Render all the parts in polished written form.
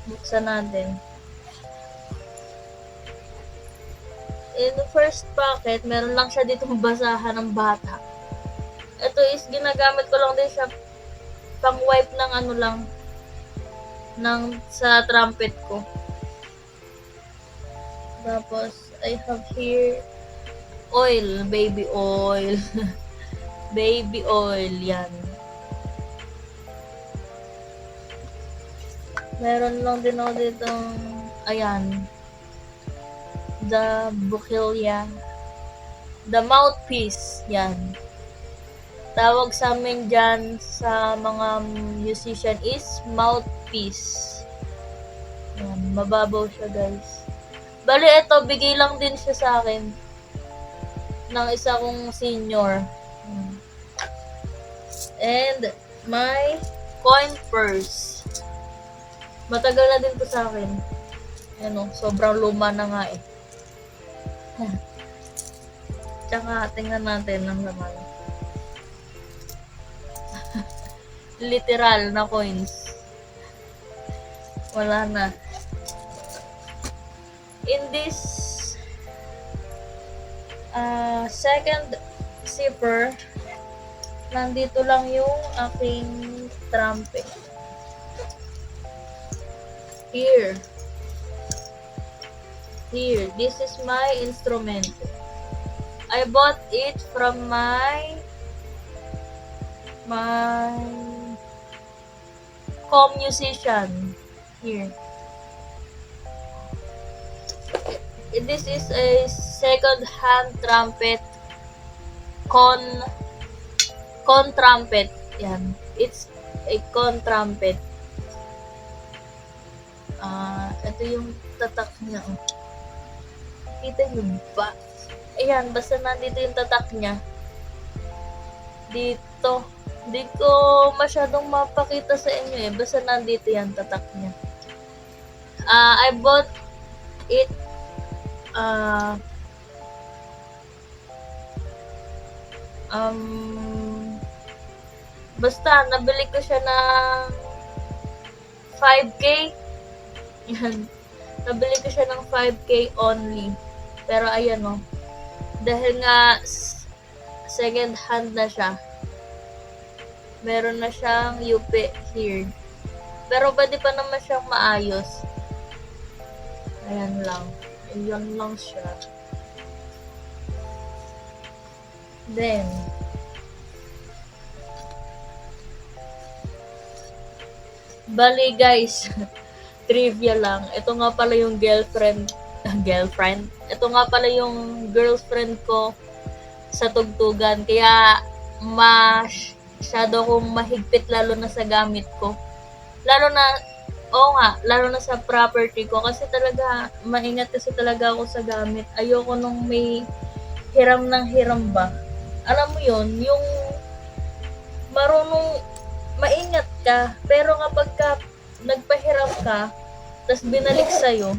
Buksan natin. In the first packet, meron lang siya ditong basahan ng bata. Ito is ginagamit ko lang din siya pang wipe ng ano lang sa trumpet ko. Tapos I have here oil, baby oil. Baby oil yan. Meron lang din ako ditong ayan. The bukilia. The mouthpiece yan. Tawag sa amin dyan sa mga musician is mouthpiece. Yan, mababaw siya guys. Bali ito, bigay lang din siya sa akin ng isa kong senior. And my coin purse. Matagal na din to sa akin. Ano, sobrang luma na nga eh. Tsaka tingnan natin ang laman. Literal na coins. Wala na. In this second zipper, nandito lang yung aking trumpet. Here, this is my instrument. I bought it from my co-musician here. This is a second-hand trumpet, con trumpet. Yan. It's a con trumpet. Ito yung tatak niya. Oh. Kita nyo ba? Ayan, basta nandito yung tatak niya. Dito. Hindi ko masyadong mapakita sa inyo eh. Basta nandito yan, tatak niya. I bought it basta nabili ko siya ng 5K. Yan. Nabili ko siya ng 5K only. Pero ayan o. Dahil nga second hand na siya. Meron na siyang UP here. Pero pwede pa naman siyang maayos. Ayan lang. Ayan lang siya. Then, bali guys, trivia lang. Ito nga pala yung girlfriend. Ito nga pala yung girlfriend ko sa tugtugan. Kaya masyado akong mahigpit lalo na sa gamit ko. Lalo na sa property ko. Kasi talaga, maingat kasi talaga ako sa gamit. Ayoko nung may hiram ng hiram ba. Alam mo yon, yung marunong maingat ka, pero kapag nagpahiram ka, tas binalik sa'yo,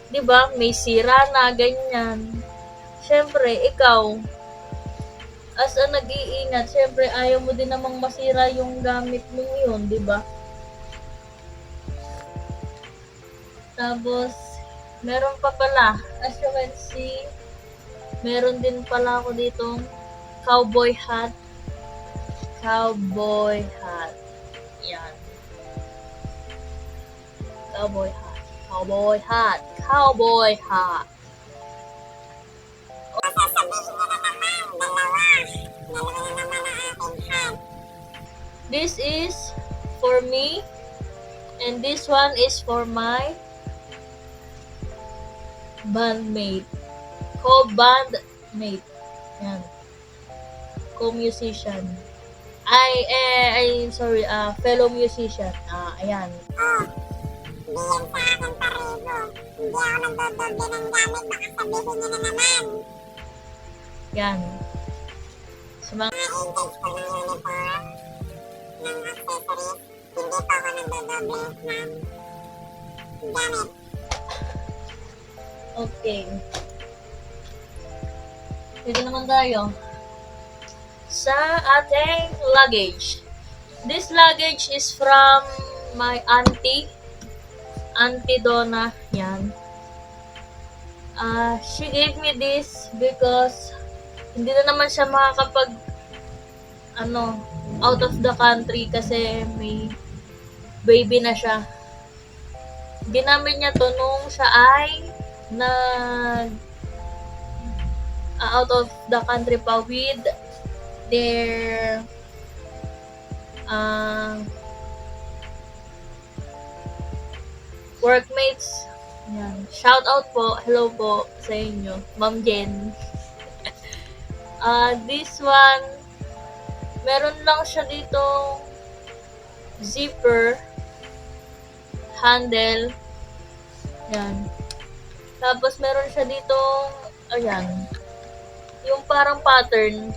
di ba, may sira na, ganyan. Siyempre, ikaw, as a nag-iingat, siyempre, ayaw mo din namang masira yung gamit mo yun, di ba? Tapos, meron pa pala, as you can see, meron din pala ako ditong cowboy hat. Cowboy hat. Yan. Cowboy hat. Cowboy hat. Cowboy hat. This is for me, and this one is for my bandmate. Co-bandmate. Yan. Co-musician. I'm sorry, fellow musician. Ayan. Diyan sa akin paribo. Hindi ako nagdodoble ng gamit, baka sabihin niyo na naman. Yan. Sa mga Intake ko ng uniform, ng accessories, hindi pa ako nagdodoble ng gamit. okay. Pwede naman tayo. Sa sa ating luggage. This luggage is from my Auntie Donna. Yan. She gave me this because hindi na naman siya makakapag out of the country kasi may baby na siya. Ginamit niya to nung siya ay out of the country pa with their workmates. Yan. Shout out po, hello po sa inyo, Ma'am Jen. This one, meron lang siya dito zipper, handle, yan. Tapos meron siya dito, ayan, yung parang pattern,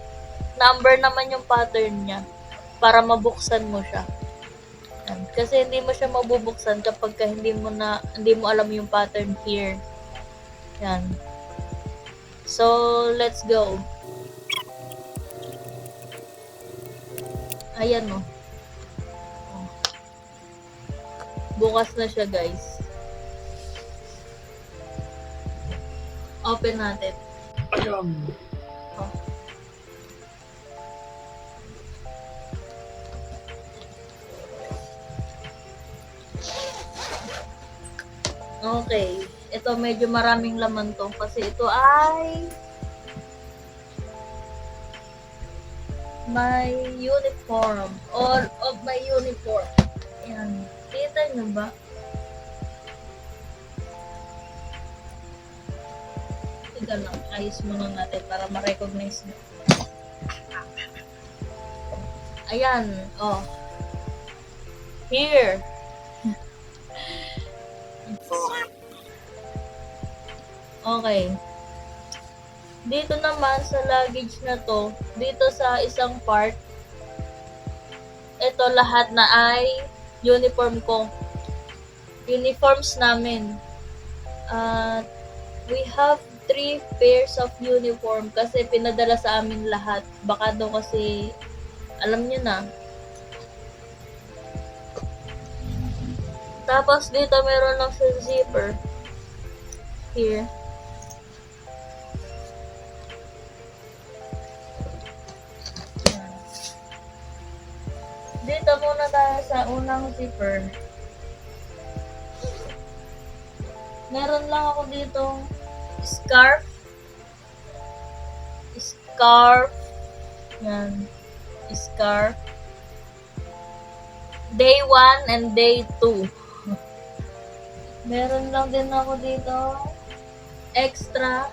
number naman yung pattern niya, para mabuksan mo siya. Yan. Kasi hindi mo siya mabubuksan kapag hindi mo alam yung pattern here. Yan. So, let's go. Ayan o. Bukas na siya, guys. Open natin. Okay. Ito medyo maraming laman to kasi ito ay my uniform. All of my uniform. Ayan. Kita nyo ba? Tiga lang. Ayos muna natin para ma-recognize nyo. Ayan. Oh. Here. Okay. Dito naman sa luggage na to, dito sa isang part, ito lahat na ay uniform ko. Uniforms namin. We have 3 pairs of uniform kasi pinadala sa amin lahat. Baka daw kasi, alam nyo na. Tapos dito meron lang sa zipper. Here. Dito muna tayo sa unang zipper. Meron lang ako ditong scarf. Yan. Scarf. Day 1 and day 2. Meron lang din ako dito extra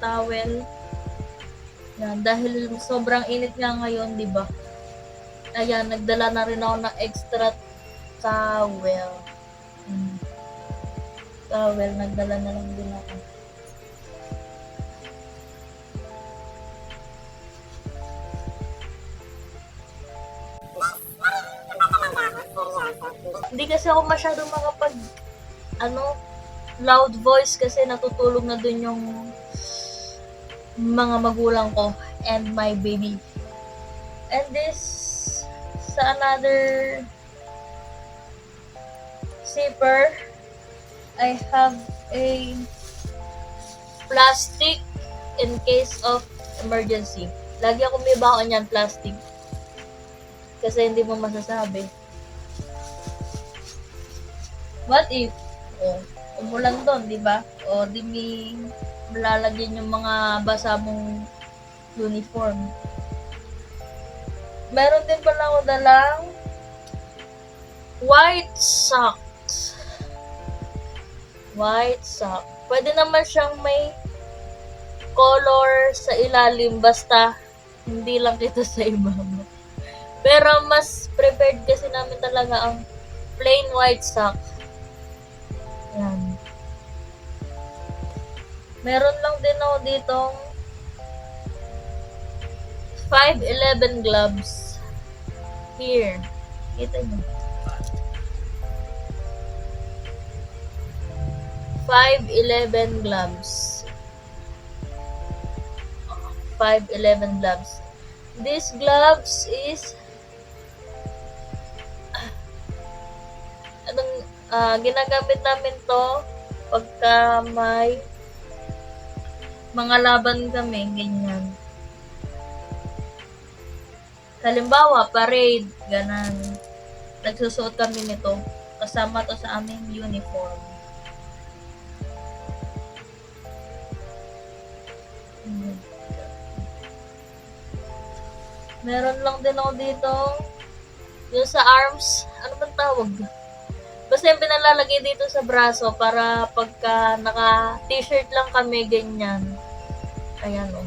towel. Yan, dahil sobrang init nga ngayon, di ba? Ayan, nagdala na rin ako ng extra towel. Towel, nagdala na lang din ako. Hindi kasi ako masyadong makapag loud voice kasi natutulog na dun yung mga magulang ko and my baby. And this sa another zipper, I have a plastic in case of emergency. Lagi ako may baon yan, plastic. Kasi hindi mo masasabi. What if, umulan doon, di ba? O di may malalagyan yung mga basa mong uniform. Meron din pala ako dalang white socks. White sock. Pwede naman siyang may color sa ilalim basta hindi lang kita sa ibaba. Pero mas preferred kasi namin talaga ang plain white sock. Yan. Meron lang din ako ditong 511 gloves. Here. Kita nyo. 511 gloves. 511 gloves. This gloves is ginagamit namin to pagka may mga laban kami, ganyan. Halimbawa, parade, ganan. Nagsusuot kami nito. Kasama to sa aming uniform. Meron lang din ako dito. Yung sa arms, ano bang tawag? Basta yung pinalalagay dito sa braso para pagka naka-t-shirt lang kami, ganyan. Ayan o.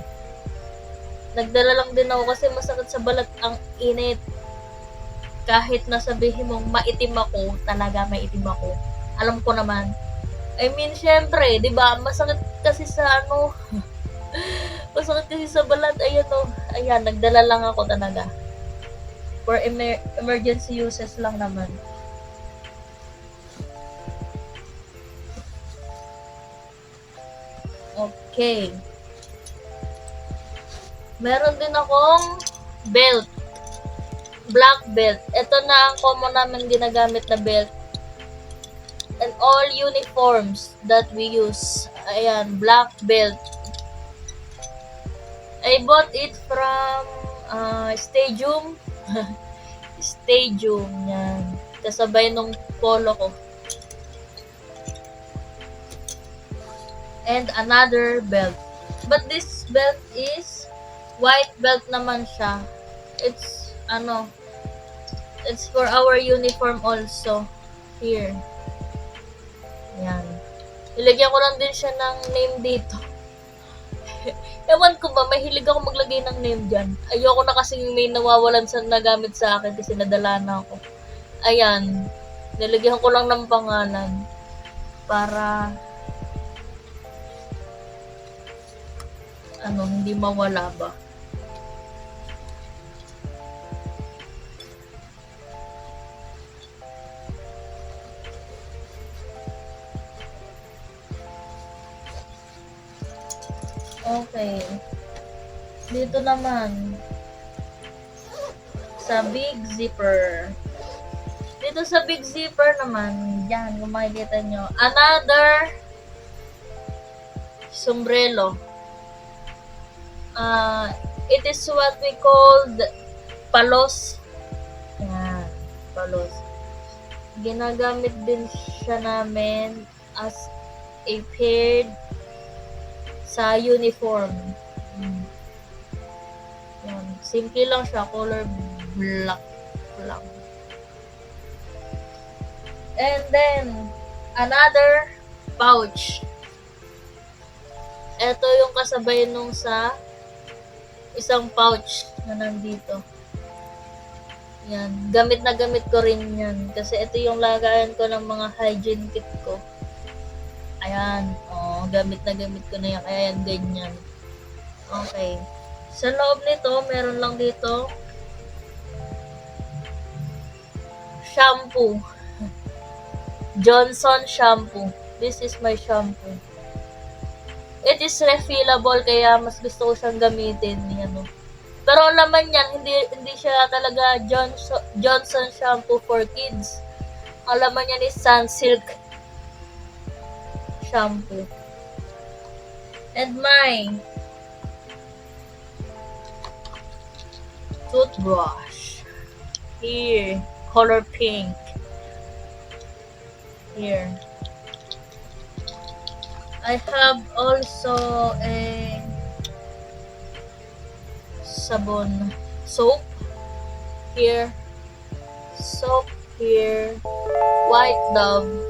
Nagdala lang din ako kasi masakit sa balat, ang init. Kahit nasabihin mong maitim ako, talaga maitim ako. Alam ko naman. I mean, syempre, di ba, masakit kasi sa ano, masakit kasi sa balat, ayan o. Ayan, nagdala lang ako talaga. For emergency uses lang naman. Okay. Meron din akong belt. Black belt. Ito na ang common namin ginagamit na belt. And all uniforms that we use. Ayan, black belt. I bought it from Stadium. Stadium, yan. Kasabay nung polo ko. And another belt. But this belt is white belt naman siya. It's it's for our uniform also. Here. Yan. Ilagyan ko lang din siya ng name dito. Ewan ko ba, mahilig ako maglagay ng name dyan. Ayoko na kasi may nawawalan sa nagamit sa akin kasi nadala na ako. Ayan. Nilagyan ko lang ng pangalan. Para hindi mawala ba. Okay. Dito naman sa Big Zipper. Dito sa Big Zipper naman, yan, kung makikita nyo, another sombrero. It is what we called palos. Yan, palos. Ginagamit din siya namin as a paired sa uniform. Yan. Simple lang siya, color black lang. And then, another pouch. Ito yung kasabay nung sa isang pouch na nandito. Yan. Gamit na gamit ko rin yan. Kasi ito yung lagayan ko ng mga hygiene kit ko. Ayan. Gamit na gamit ko na yan. Kaya yan, ganyan. Okay. Sa loob nito, meron lang dito shampoo. Johnson shampoo. This is my shampoo. It is refillable kaya mas gusto ko siyang gamitin. Yan, Pero ang laman niyan, hindi siya talaga Johnson shampoo for kids. Ang laman niyan is Sunsilk shampoo. And my toothbrush. Here, color pink. Here. I have also a sabon soap here. Soap here. White Dove.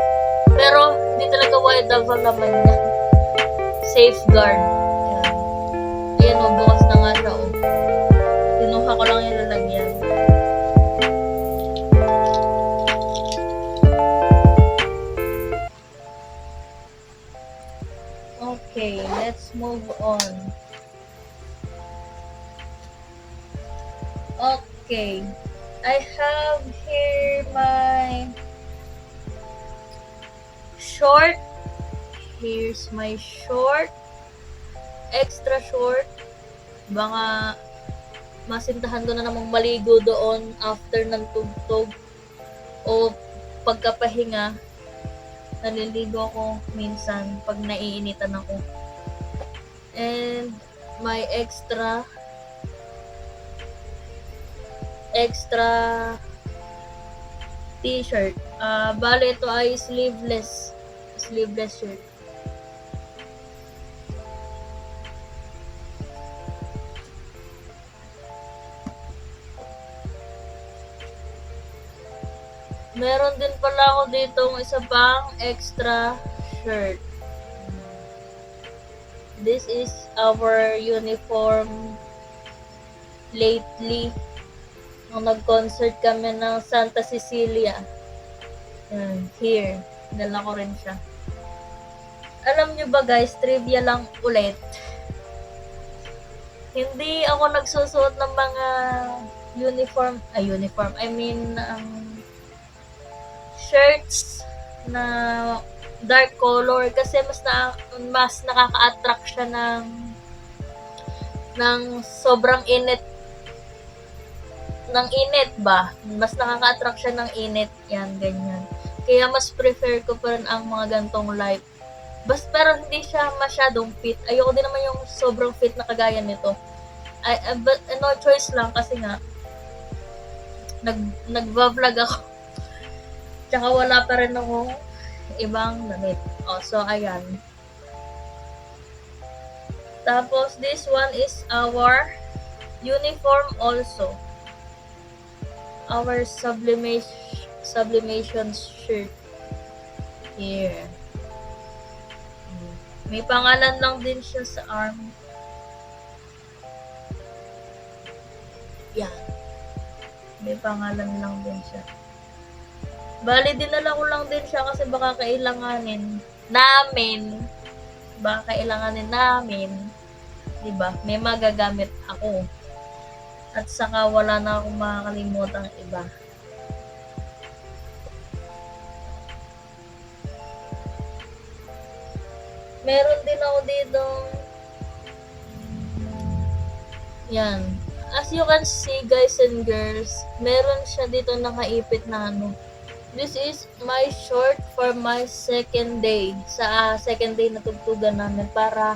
Pero, hindi talaga White Dove ang laman niya. Safeguard. Ayan. Ayan bukas na nga siya Kinuha ko lang yung lalagyan. Okay, let's move on. Okay, I have here my short. Here's my short. Extra short. Baka masintahan ko na namang maligo doon after ng tugtog o pagkapahinga. Naliligo ako minsan pag naiinitan ako. And my extra t-shirt. Bale ito ay sleeveless shirt. Meron din pala ako dito isa pang extra shirt. This is our uniform lately. Nung nag-concert kami ng Santa Cecilia. Here. Dala ko rin siya. Alam nyo ba guys, trivia lang ulit. Hindi ako nagsusuot ng mga uniform. I mean, shirts na dark color kasi mas nakaka-attract siya ng sobrang init ba? Mas nakaka-attract siya ng init. Yan, ganyan. Kaya mas prefer ko pa rin ang mga gantong light. Pero hindi siya masyadong fit. Ayoko din naman yung sobrang fit na kagaya nito. But no choice lang kasi nga nagva-vlog ako. Tsaka wala pa rin akong ibang damit. So ayan. Tapos this one is our uniform also. Our sublimation shirt. Here. May pangalan lang din siya sa arm. Yan. May pangalan lang din siya. Bali, dinala ko lang din siya kasi baka kailanganin namin. Diba? May magagamit ako. At saka wala na akong makakalimutang iba. Meron din ako dito. Yan. As you can see guys and girls, meron siya dito nakaipit na ano. This is my short for my second day. Sa second day na tugtugan namin para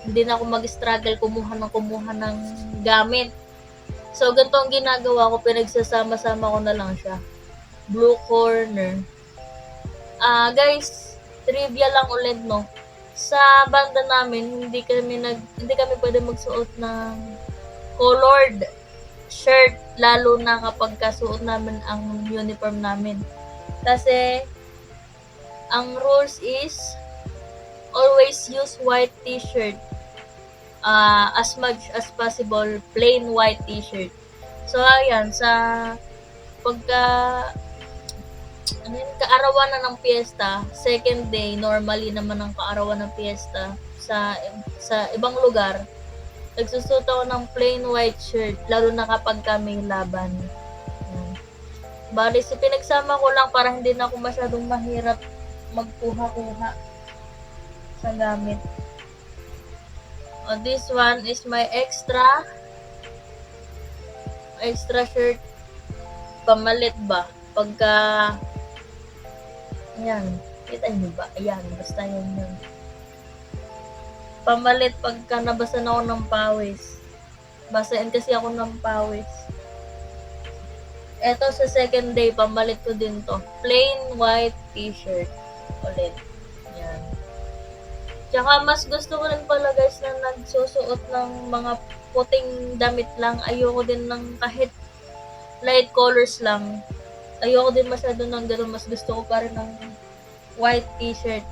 hindi na ako mag-struggle kumuha ng gamit. So, ganito ang ginagawa ko. Pinagsasama-sama ko na lang siya. Blue corner. Guys, trivia lang ulit, no? Sa banda namin, hindi kami pwede magsuot ng colored shirt, lalo na kapag kasuot namin ang uniform namin. Kasi, ang rules is, always use white t-shirt. As much as possible, plain white t-shirt. So, ayan, kaarawan na ng piyesta, second day, normally naman ang kaarawan ng piyesta, sa ibang lugar, nagsusuot ako ng plain white shirt, lalo na kapag kami laban. Bali, pinagsama ko lang para hindi na ako masyadong mahirap magkuha-kuha sa gamit. This one is my extra shirt. Pamalit ba? Pagka, ayan, kita niyo ba? Ayan, basta yun. Pamalit pagka nabasa na ako ng pawis. Basain kasi ako ng pawis. Eto sa second day, pamalit ko din to. Plain white t-shirt. Ulit. Yan. Tsaka mas gusto ko rin pala guys na nagsusuot ng mga puting damit lang. Ayoko din ng kahit light colors lang. Ayoko din masyado ng gano'n. Mas gusto ko pa rin ng white t-shirt.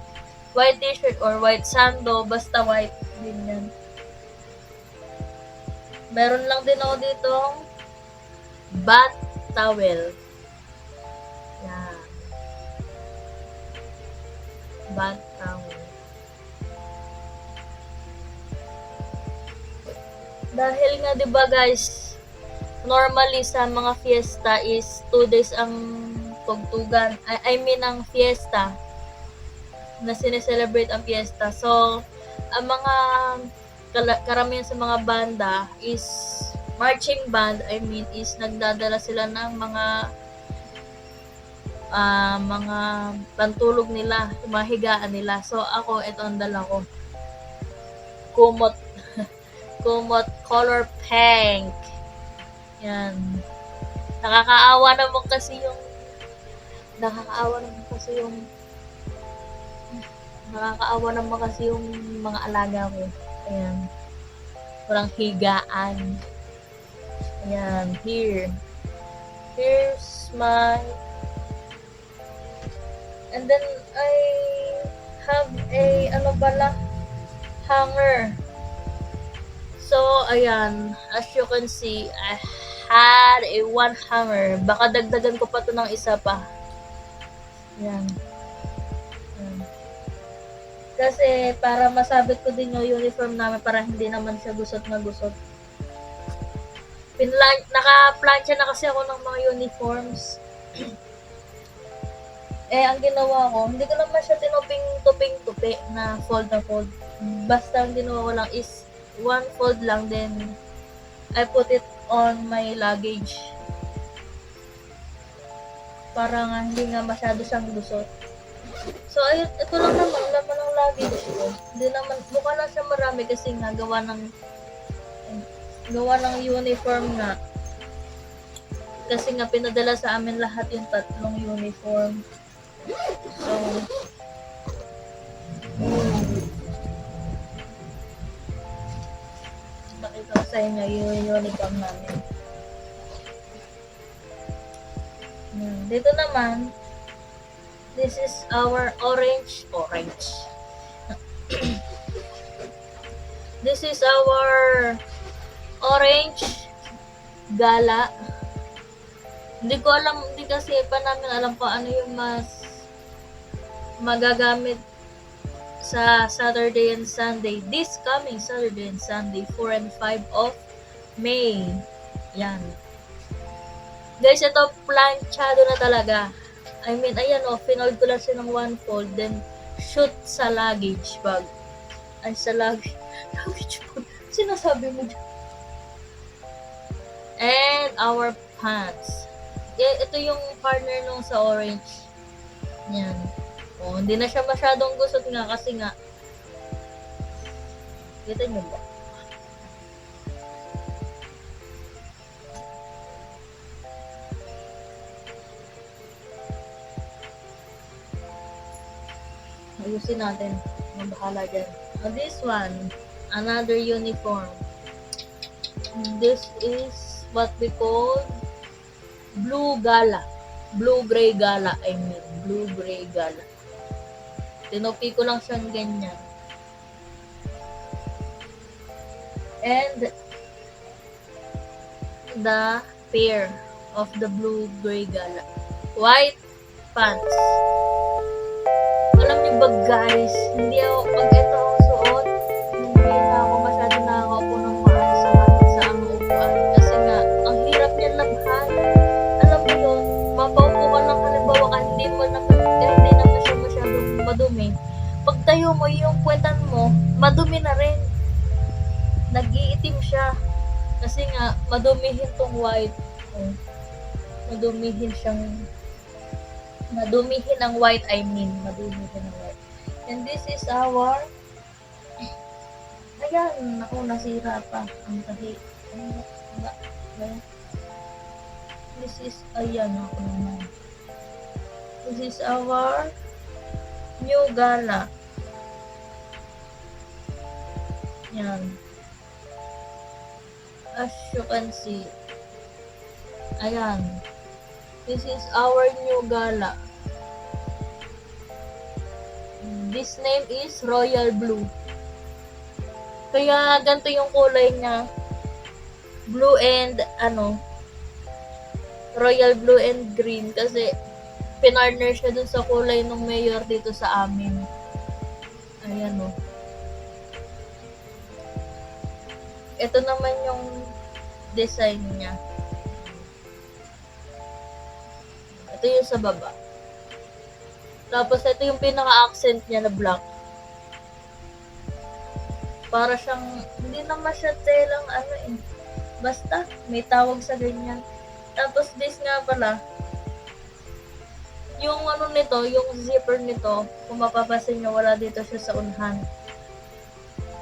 White t-shirt or white sando. Basta white din yan. Meron lang din ako dito bath towel. Yan. Bath towel. Dahil nga 'di ba guys, normally sa mga fiesta is 2 days ang tugtugan. I mean ang fiesta na sineselebrate ang fiesta. So, ang mga karamihan sa mga banda is marching band, I mean, is nagdadala sila ng mga pantulog nila, yung mga higaan nila. So, ako, ito ang dala ko. Kumot, kumot color pink. Yan. Nakakaawa naman kasi yung mga alaga ko. Ayan. Walang higaan. Ayan. Here's my, and then I have a, hanger. So, ayan. As you can see, I had a one hanger. Baka dagdagan ko pa to ng isa pa. Ayan. Ayan. Kasi, para masabit ko din yung uniform namin para hindi naman siya gusot na gusot. Naka-plancha na kasi ako ng mga uniforms. Ang ginawa ko, hindi ko naman siya tinuping-tupi na fold na fold. Basta ang ginawa ko lang is one fold lang, then I put it on my luggage. Para nga hindi nga masyado siyang gusot. So, ayun, ito lang naman, laman ng luggage ko. Hindi naman, mukha lang siya marami kasi nga gawa ng uniform nga. Kasi nga pinadala sa amin lahat yung 3 uniform. So, nakita ko sa inyo yung uniform namin. Dito naman, this is our orange. This is our orange gala. Hindi kasi pa namin alam kung ano yung mas magagamit sa Saturday and Sunday. This coming Saturday and Sunday, 4 and 5 of May. Yan. Guys, ito planchado na talaga. I mean, ayan finold ko lang siya ng one fold, then shoot sa luggage bag. Ay, sa luggage bag. Sinasabi mo dyan. And our pants. Ito yung partner nung sa orange. Yan. Hindi na siya masyadong gusot nga kasi nga. Kita nyo ba? Ayusin natin. Mabahala dyan. This one, another uniform. This is what we call blue-gray gala. Blue-gray gala. Tinupi ko lang siyang ganyan. And the pair of the blue-gray gala. White pants. Alam niyo ba guys, hindi ako, pag ito ako suot, hindi na ako masyado nakakaupo ng maayos sa aming upuan. Kasi nga, ang hirap niya labhan. Alam mo yun, mapaupo ka lang halimbawa ka, hindi naman siya masyadong madumi. Pag tayo mo, yung puwetan mo, madumi na rin. Nag-iitim siya. Kasi nga, madumihin tong white. Madumihin ang white, madumihin ang white. And this is our, ayan, ako nasira pa. Ang tahi. This is, ayan, ako naman. This is our new gala. Yan. As you can see. Ayan. This is our new gala. This name is Royal Blue. Kaya ganito yung kulay niya. Blue and Royal Blue and Green kasi pinartner siya dun sa kulay ng mayor dito sa amin. Ayan Ito naman yung design niya. Ito yung sa baba. Tapos ito yung pinaka-accent niya na black. Para siyang, hindi naman siya telang Basta, may tawag sa ganyan. Tapos this nga pala, yung ano nito, yung zipper nito, kung mapapasin nyo, wala dito siya sa unahan.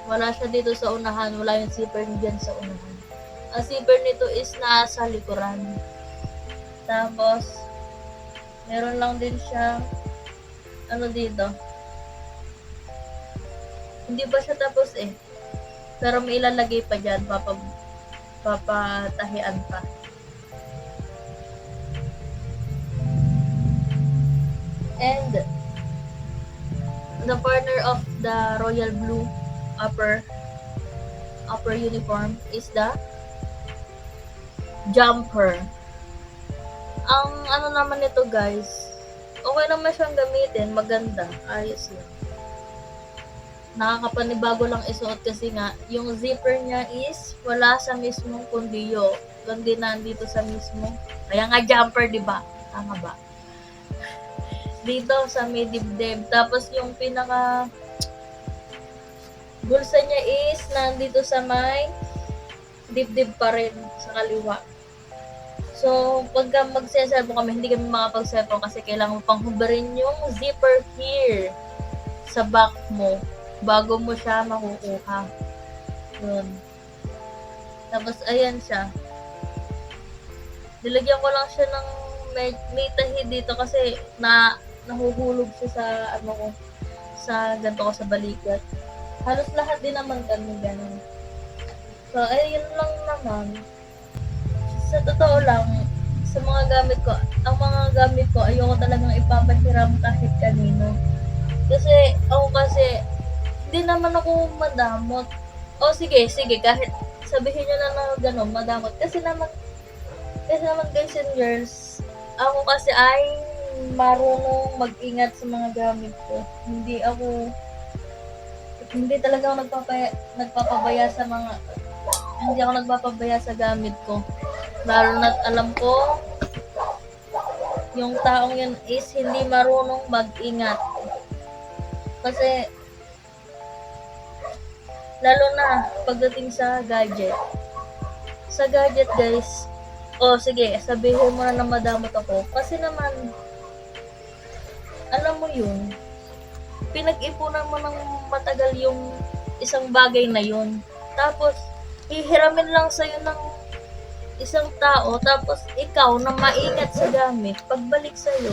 Wala siya dito sa unahan, wala yung zipper dyan sa unahan. Ang zipper nito is nasa likuran. Tapos, meron lang din siya, ano dito. Hindi pa siya tapos eh. Pero may ilalagay pa dyan, papatahian pa. And the partner of the royal blue upper uniform is the jumper. Ang ano naman nito guys, okay naman siyang gamitin, maganda, ayos lang. Nakakapanibago lang isuot kasi nga, yung zipper niya is wala sa mismong kundiyo, kundi nandito sa mismo. Kaya nga jumper, di ba? Tama ba? Dito sa may dibdib. Tapos yung pinaka bulsa niya is nandito sa may dibdib pa rin sa kaliwa. So, pagka magseselfon kami, hindi kami makapag-selfon kasi kailangan mo pang hubarin yung zipper here sa back mo bago mo siya makukuha. Yun. Tapos, ayan siya. Nilagyan ko lang siya ng may tahi dito kasi nahuhulog siya sa ano ko, sa ganito ko sa balikat. Halos lahat din naman kami ganun. So, ayun lang naman. Sa totoo lang, sa mga gamit ko, ang mga gamit ko, ayoko talagang ipapahiram kahit kanino. Kasi, hindi naman ako madamot. O sige, kahit sabihin nyo na gano'n, madamot. Kasi naman guys and girls, ako kasi ay marunong mag-ingat sa mga gamit ko. Hindi talaga ako nagpapabaya sa gamit ko. Lalo na't alam ko, yung taong yun is hindi marunong mag-ingat. Kasi, lalo na pagdating sa gadget. Sa gadget guys, sige, sabihin mo na madamot ako. Kasi naman, alam mo yun, pinag-ipunan mo ng matagal yung isang bagay na yun. Tapos, hihiramin lang sa'yo ng isang tao, tapos ikaw na maingat sa gamit, pagbalik sa'yo,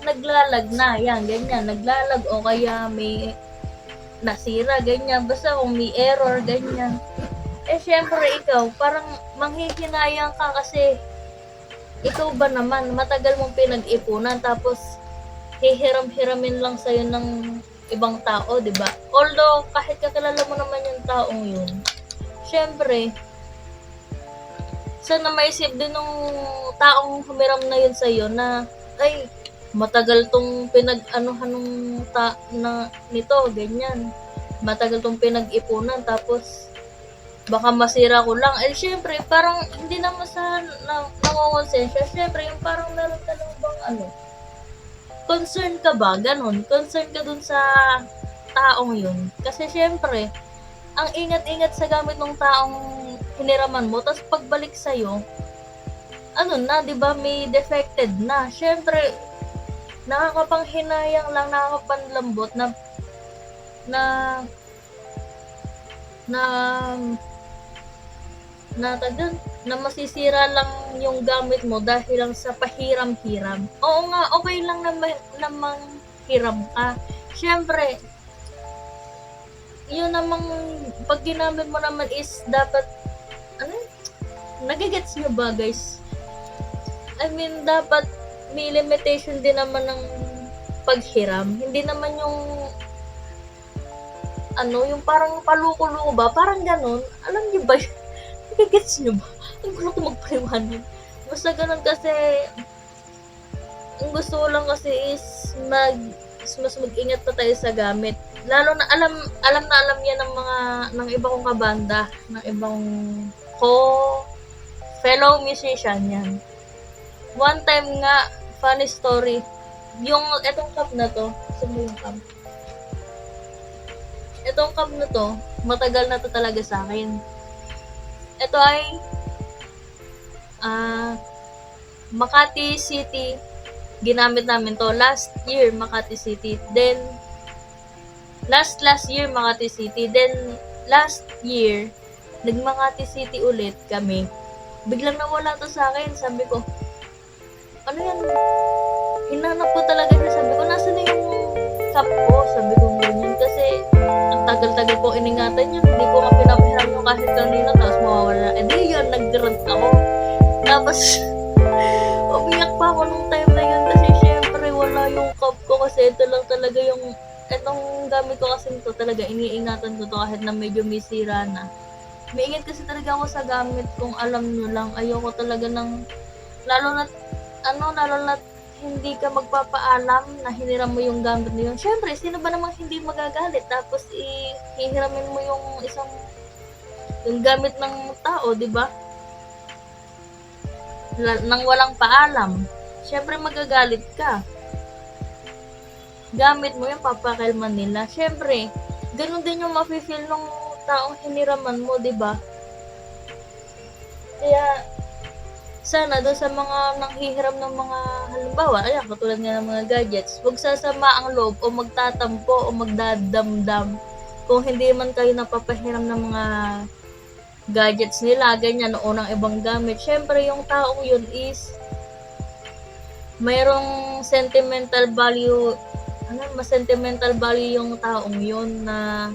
naglalag na, yan, ganyan, naglalag, o kaya may nasira, ganyan, basta kung may error, ganyan. Syempre ikaw, parang manghihinayang ka kasi ikaw ba naman, matagal mong pinag-ipunan, tapos hihiram-hiramin lang sa'yo ng ibang tao, di ba? Although, kahit kakilala mo naman yung taong yun, syempre, sana maisip din ng taong humiram na yun sa'yo na, ay, matagal tong pinag-anuhan nito, ganyan. Matagal tong pinag-ipunan, tapos, baka masira ko lang. Syempre, parang, hindi naman sa nangongonsensya. Syempre, yung parang meron ka lang bang concern ka ba? Ganon. Concern ka dun sa taong yun. Kasi syempre, ang ingat-ingat sa gamit ng taong hiniraman mo, tapos pagbalik sa'yo, di ba, may defected na. Syempre, nakakapanghinayang lang, nakakapanlambot na masisira lang yung gamit mo dahil lang sa pahiram-hiram. Oo nga, okay lang namang hiram ka. Syempre, yun namang pag ginamit mo naman is dapat nagigets nyo ba guys? I mean, dapat may limitation din naman ng paghiram. Hindi naman yung yung parang paluko-luko ba? Parang ganun. Alam nyo ba? Nagigets nyo ba? Ang gulo ko magpaliwanag. Basta ganun kasi ang gusto ko lang kasi is mas mag-ingat pa tayo sa gamit. Lalo na alam yan ng iba kong kabanda, ng ibang fellow musician yan. One time nga, funny story, etong cup na to, etong cup na to, matagal na to talaga sa akin. ito ay Makati City. Ginamit namin to last year, Makati City. Then, last year, Makati City. Then, last year, nag-Makati City ulit kami. Biglang nawala to sa akin. Sabi ko, ano yan? Hinanap ko talaga siya. Sabi ko, nasa na yung cup ko? Sabi ko ganyan. Kasi, ang tagal-tagal ko iningatan yun. Hindi ko nga pinapahiram yung kahit kanina. Tapos mawawala. Eh di yun, nag-grunt ako. Tapos, umiyak pa ako nung time na yun. Kasi syempre, wala yung cup ko. Kasi ito lang talaga yung, etong gamit ko kasi ito talaga, iniingatan ko to kahit na medyo may sira na. Maingat kasi talaga ako sa gamit kung alam nyo lang. Ayoko talaga ng, lalo na hindi ka magpapaalam na hiniram mo yung gamit na yun. Syempre, sino ba namang hindi magagalit? Tapos, hihiramin mo yung gamit ng tao, di ba? Nang walang paalam. Syempre, magagalit ka. Gamit mo yung papakalman nila. Syempre, ganun din yung mafe-feel ng taong hiniraman mo, di ba? Kaya, sana doon sa mga nanghihiram ng mga halimbawa, ayan, katulad nga ng mga gadgets, huwag sasama ang loob o magtatampo o magdadamdam kung hindi man kayo napapahiram ng mga gadgets nila, ganyan, o ng ibang gamit. Syempre, yung taong yun is mayroong sentimental value, mas sentimental value yung taong yun na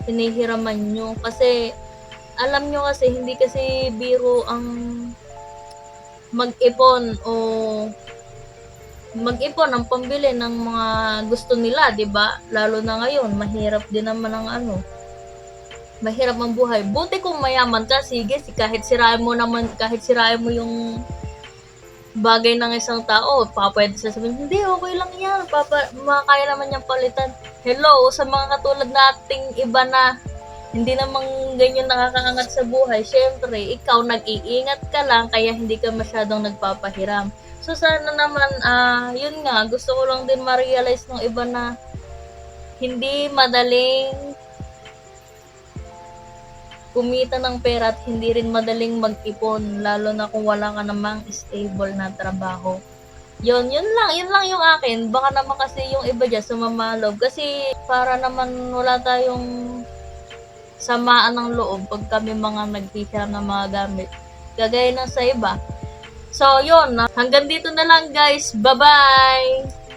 hinihiraman nyo. Kasi, alam nyo kasi, hindi kasi biro ang mag-ipon ng pambili ng mga gusto nila, 'di ba? Lalo na ngayon, mahirap din naman mahirap ang buhay. Buti kung mayaman ka, sige, kahit sirain mo yung bagay ng isang tao, pwede sasabihin, hindi, okay lang yan, makakaya naman yung palitan. Hello, sa mga katulad nating iba na hindi namang ganyan nakakaangat sa buhay, syempre, ikaw nag-iingat ka lang, kaya hindi ka masyadong nagpapahiram. So, sana naman, yun nga, gusto ko lang din ma-realize ng iba na hindi madaling kumita ng pera at hindi rin madaling mag-ipon, lalo na kung wala ka namang stable na trabaho. Yun lang yung akin. Baka naman kasi yung iba dyan sumamalog. Kasi para naman wala tayong samaan ng loob pag kami mga naghihiram ng mga gamit. Gagaya na sa iba. So, yun. Hanggang dito na lang, guys. Bye-bye!